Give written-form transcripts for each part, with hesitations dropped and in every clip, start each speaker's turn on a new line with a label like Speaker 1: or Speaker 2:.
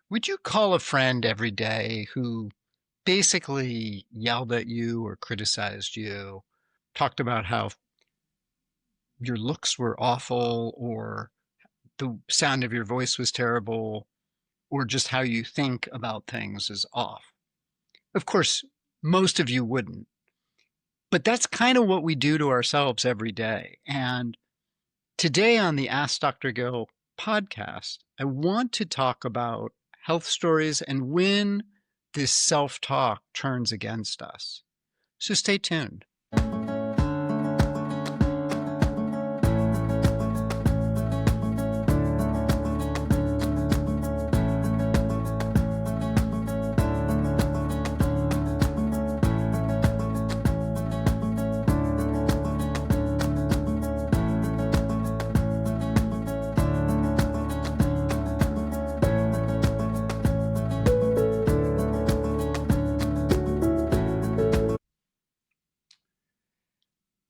Speaker 1: Would you call a friend every day who basically yelled at you or criticized you, talked about how your looks were awful or the sound of your voice was terrible or just how you think about things is off? Of course, most of you wouldn't, but that's kind of what we do to ourselves every day. And today on the Ask Dr. Gill podcast, I want to talk about health stories and when this self-talk turns against us. So stay tuned.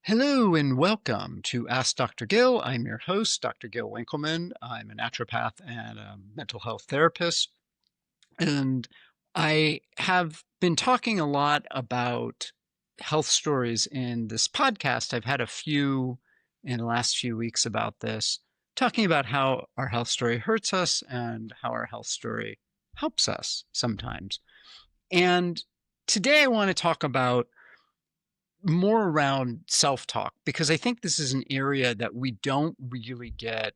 Speaker 1: Hello and welcome to Ask Dr. Gill. I'm your host, Dr. Gil Winkelman. I'm a naturopath and a mental health therapist. And I have been talking a lot about health stories in this podcast. I've had a few in the last few weeks about this, talking about how our health story hurts us and how our health story helps us sometimes. And today I want to talk about more around self-talk, because I think this is an area that we don't really get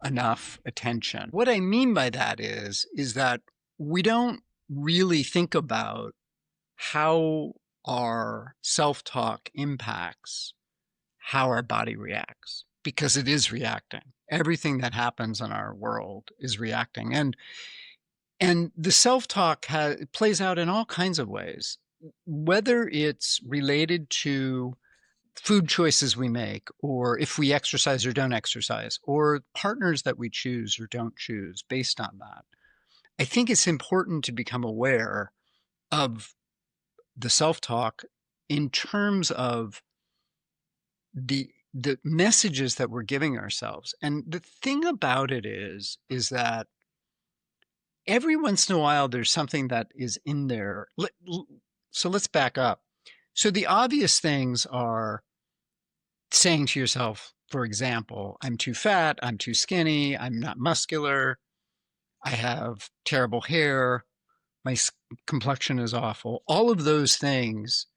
Speaker 1: enough attention. What I mean by that is that we don't really think about how our self-talk impacts how our body reacts, because it is reacting. Everything that happens in our world is reacting. And the self-talk plays out in all kinds of ways, whether it's related to food choices we make, or if we exercise or don't exercise, or partners that we choose or don't choose based on that. I think it's important to become aware of the self-talk in terms of the messages that we're giving ourselves. And the thing about it is that every once in a while, there's something that is in there. So let's back up. So the obvious things are saying to yourself, for example, I'm too fat, I'm too skinny, I'm not muscular, I have terrible hair, my complexion is awful. All of those things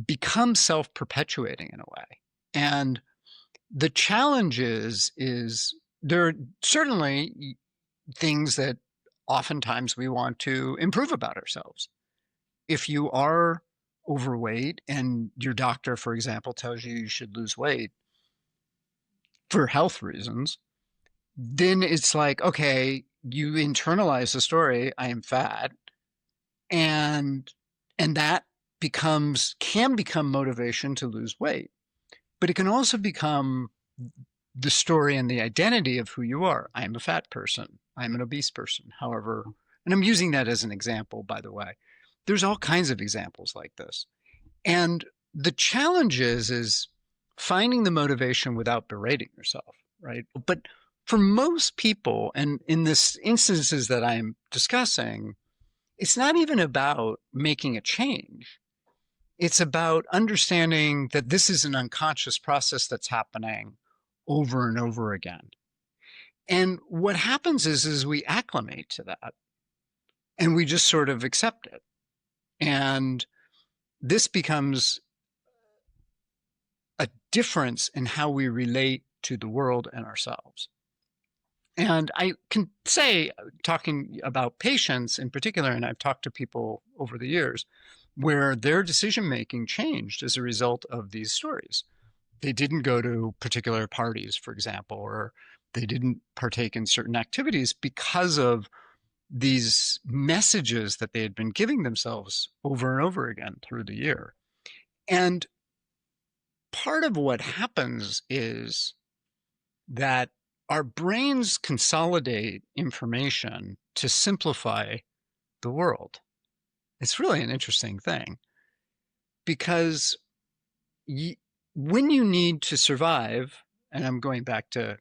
Speaker 1: become self-perpetuating in a way. And the challenge is there are certainly things that oftentimes we want to improve about ourselves. If you are overweight and your doctor, for example, tells you you should lose weight for health reasons, then it's like, okay, you internalize the story, I am fat, and that can become motivation to lose weight. But it can also become the story and the identity of who you are. I am a fat person. I'm an obese person. However, and I'm using that as an example, by the way. There's all kinds of examples like this. And the challenge is finding the motivation without berating yourself, right? But for most people, and in this instances that I'm discussing, it's not even about making a change. It's about understanding that this is an unconscious process that's happening over and over again. And what happens is we acclimate to that and we just sort of accept it. And this becomes a difference in how we relate to the world and ourselves. And I can say, talking about patients in particular, and I've talked to people over the years, where their decision-making changed as a result of these stories. They didn't go to particular parties, for example, or they didn't partake in certain activities because of these messages that they had been giving themselves over and over again through the year. And part of what happens is that our brains consolidate information to simplify the world. It's really an interesting thing, because when you need to survive, and I'm going back to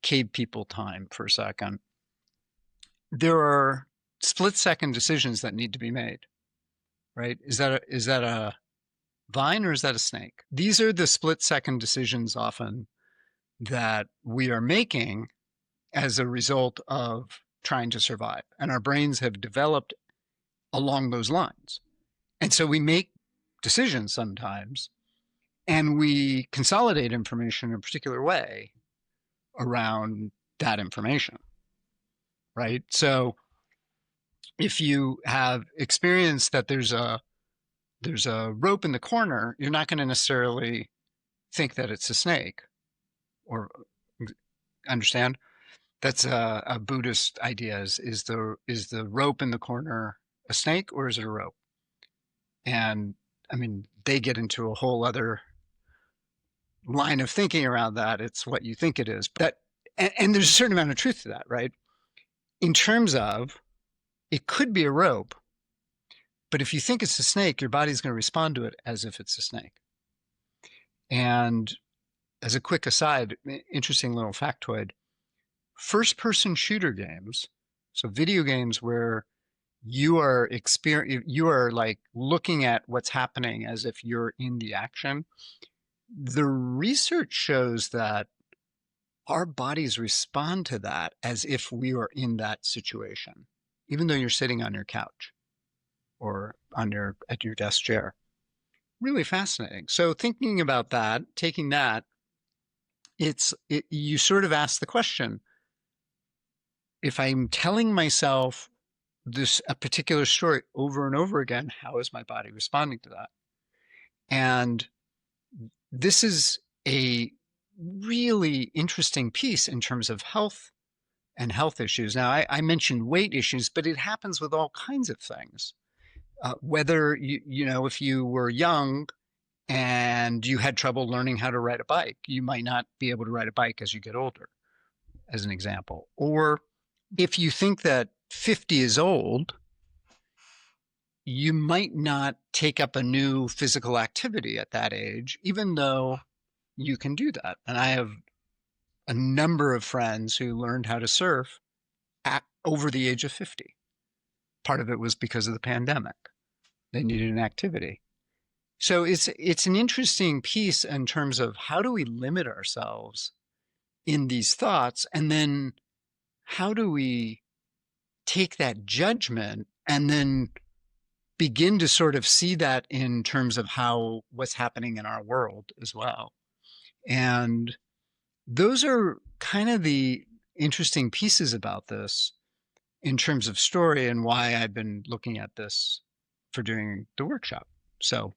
Speaker 1: cave people time for a second, there are split-second decisions that need to be made, right? Is that a vine or is that a snake? These are the split-second decisions often that we are making as a result of trying to survive. And our brains have developed along those lines. And so we make decisions sometimes and we consolidate information in a particular way around that information, right? So if you have experienced that there's a rope in the corner, you're not going to necessarily think that it's a snake or understand. That's a Buddhist idea. Is the rope in the corner a snake or is it a rope? And I mean, they get into a whole other line of thinking around that. It's what you think it is. But and there's a certain amount of truth to that, right? In terms of it could be a rope, but if you think it's a snake, your body's going to respond to it as if it's a snake. And as a quick aside, interesting little factoid, first-person shooter games, so video games where you are like looking at what's happening as if you're in the action. The research shows that our bodies respond to that as if we are in that situation, even though you're sitting on your couch or at your desk chair. Really fascinating. So thinking about that, taking that, you sort of ask the question, if I'm telling myself a particular story over and over again, how is my body responding to that? And this is a really interesting piece in terms of health and health issues. Now, I mentioned weight issues, but it happens with all kinds of things. Whether, if you were young and you had trouble learning how to ride a bike, you might not be able to ride a bike as you get older, as an example. Or if you think that 50 is old, you might not take up a new physical activity at that age, even though you can do that. And I have a number of friends who learned how to surf over the age of 50. Part of it was because of the pandemic. They needed an activity. So it's an interesting piece in terms of how do we limit ourselves in these thoughts, and then how do we take that judgment and then begin to sort of see that in terms of what's happening in our world as well. And those are kind of the interesting pieces about this in terms of story and why I've been looking at this for doing the workshop. So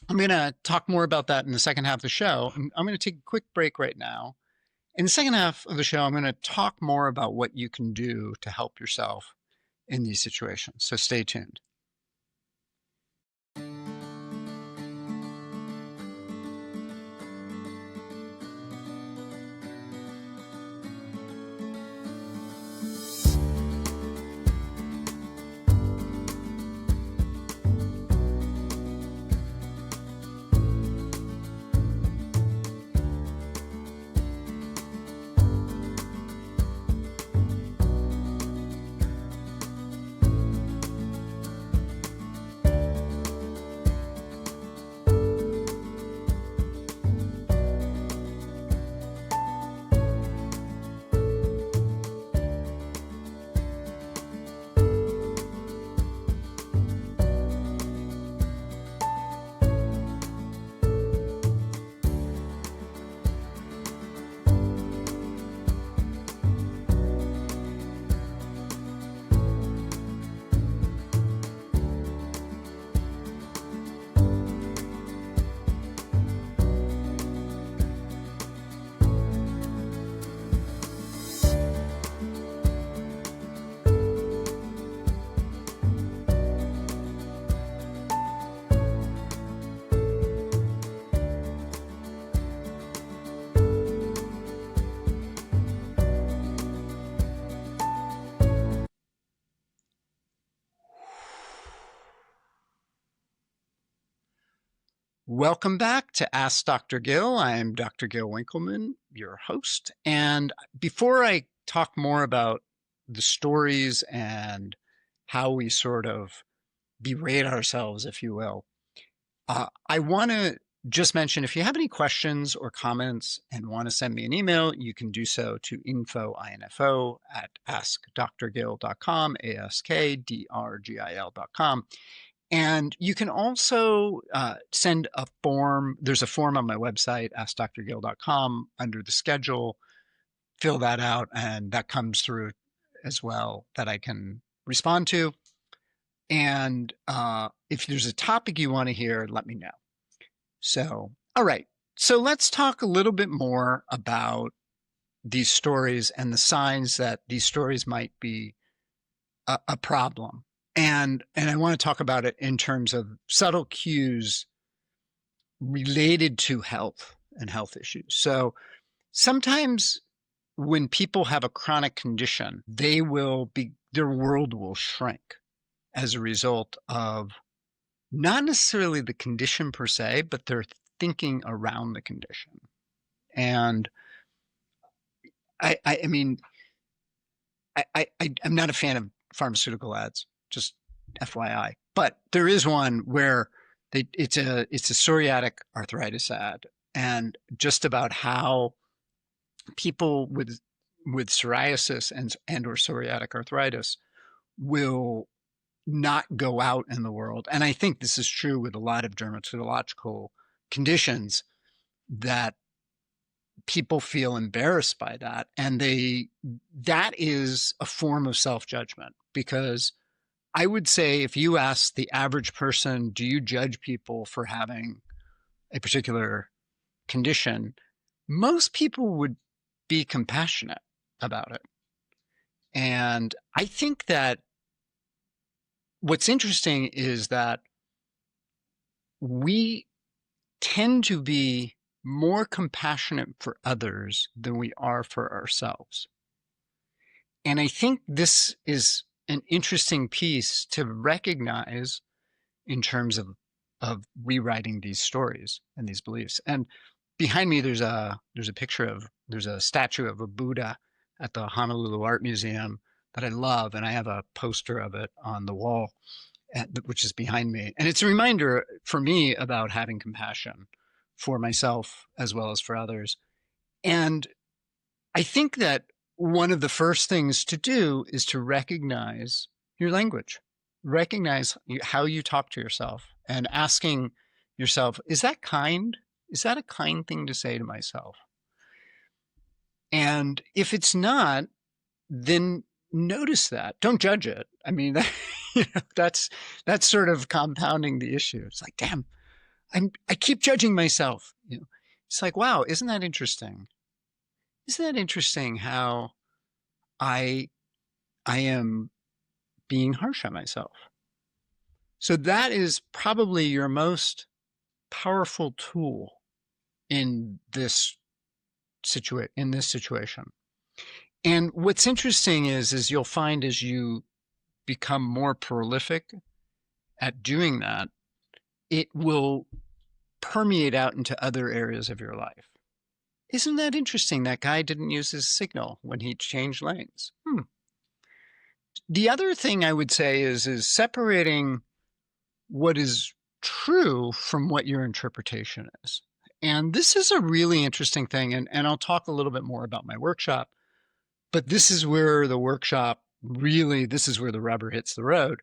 Speaker 1: I'm going to talk more about that in the second half of the show. I'm going to take a quick break right now. In the second half of the show, I'm going to talk more about what you can do to help yourself in these situations. So stay tuned. Welcome back to Ask Dr. Gil. I'm Dr. Gil Winkelman, your host. And before I talk more about the stories and how we sort of berate ourselves, if you will. I want to just mention, if you have any questions or comments and want to send me an email, you can do so to info at askdrgil.com, askdrgil.com. And you can also send a form. There's a form on my website, askdrgil.com, under the schedule. Fill that out, and that comes through as well that I can respond to. And if there's a topic you want to hear, let me know. So, all right. So let's talk a little bit more about these stories and the signs that these stories might be a problem. And I want to talk about it in terms of subtle cues related to health and health issues. So sometimes when people have a chronic condition, their world will shrink as a result of not necessarily the condition per se, but their thinking around the condition. And I'm not a fan of pharmaceutical ads, just FYI. But there is one where it's a psoriatic arthritis ad, and just about how people with psoriasis and or psoriatic arthritis will not go out in the world. And I think this is true with a lot of dermatological conditions, that people feel embarrassed by that. And that is a form of self-judgment, because I would say if you ask the average person, do you judge people for having a particular condition? Most people would be compassionate about it. And I think that what's interesting is that we tend to be more compassionate for others than we are for ourselves. And I think this is an interesting piece to recognize in terms of rewriting these stories and these beliefs. And behind me, there's a statue of a Buddha at the Honolulu Art Museum that I love, and I have a poster of it on the wall, which is behind me. And it's a reminder for me about having compassion for myself as well as for others. And I think that one of the first things to do is to recognize your language, recognize how you talk to yourself, and asking yourself, is that kind? Is that a kind thing to say to myself? And if it's not, then notice that. Don't judge it. I mean, that's sort of compounding the issue. It's like, damn, I keep judging myself. It's like, wow, isn't that interesting? Isn't that interesting how I am being harsh on myself? So that is probably your most powerful tool in this situation. And what's interesting is you'll find as you become more prolific at doing that, it will permeate out into other areas of your life. Isn't that interesting? That guy didn't use his signal when he changed lanes. The other thing I would say is separating what is true from what your interpretation is. And this is a really interesting thing. And I'll talk a little bit more about my workshop, but this is where the rubber hits the road,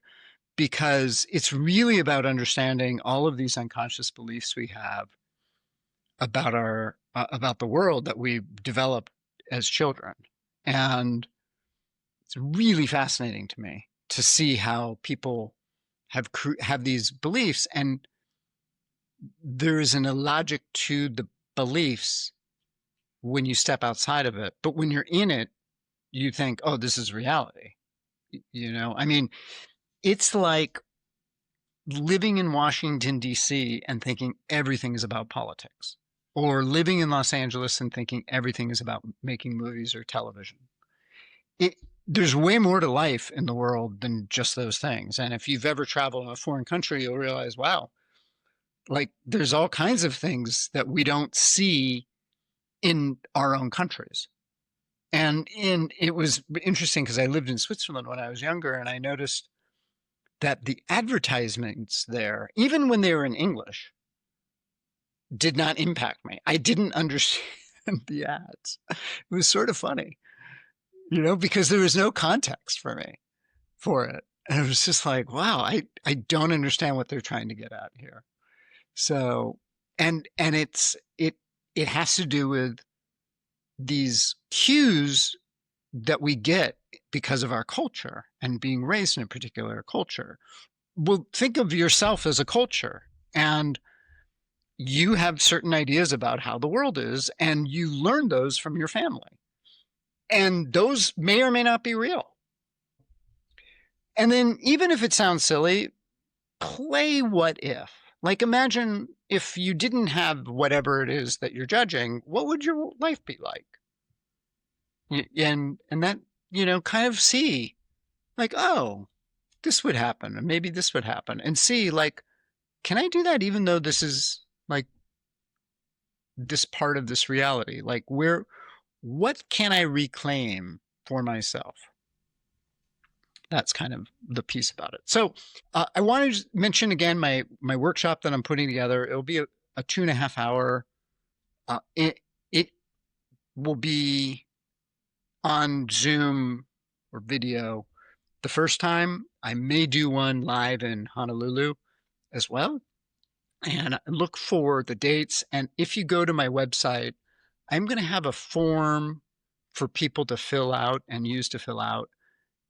Speaker 1: because it's really about understanding all of these unconscious beliefs we have about the world that we developed as children. And it's really fascinating to me to see how people have these beliefs, and there is an illogic to the beliefs when you step outside of it. But when you're in it, you think, oh, this is reality. I mean, it's like living in Washington, D.C. and thinking everything is about politics, or living in Los Angeles and thinking everything is about making movies or television. There's way more to life in the world than just those things. And if you've ever traveled in a foreign country, you'll realize, wow, like there's all kinds of things that we don't see in our own countries. And it was interesting because I lived in Switzerland when I was younger, and I noticed that the advertisements there, even when they were in English, did not impact me. I didn't understand the ads. It was sort of funny, because there was no context for me for it. And it was just like, wow, I don't understand what they're trying to get at here. So, and it has to do with these cues that we get because of our culture and being raised in a particular culture. Well, think of yourself as a culture, and you have certain ideas about how the world is, and you learn those from your family. And those may or may not be real. And then, even if it sounds silly, play what if. Like, imagine if you didn't have whatever it is that you're judging, what would your life be like? And that, kind of see, like, oh, this would happen, and maybe this would happen, and see, like, can I do that even though this is like this part of this reality? Like, what can I reclaim for myself? That's kind of the piece about it. So I want to mention again my workshop that I'm putting together. It'll be a 2.5 hour. It will be on Zoom or video. The first time I may do one live in Honolulu as well. And look for the dates. And if you go to my website, I'm going to have a form for people to fill out and use to fill out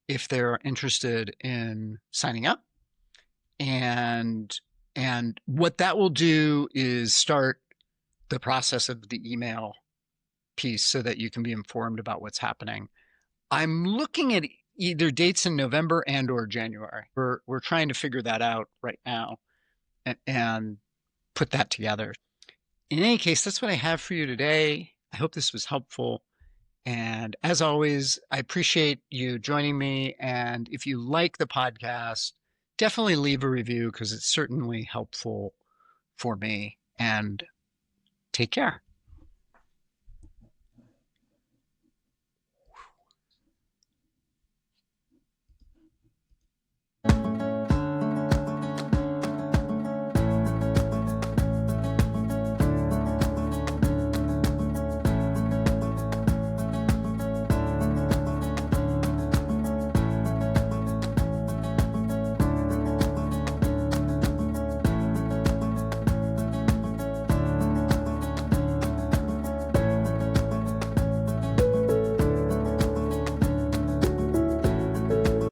Speaker 1: if they're interested in signing up. And what that will do is start the process of the email piece so that you can be informed about what's happening. I'm looking at either dates in November and or January. We're trying to figure that out right now and put that together. In any case, that's what I have for you today. I hope this was helpful. And as always, I appreciate you joining me. And if you like the podcast, definitely leave a review because it's certainly helpful for me. And take care.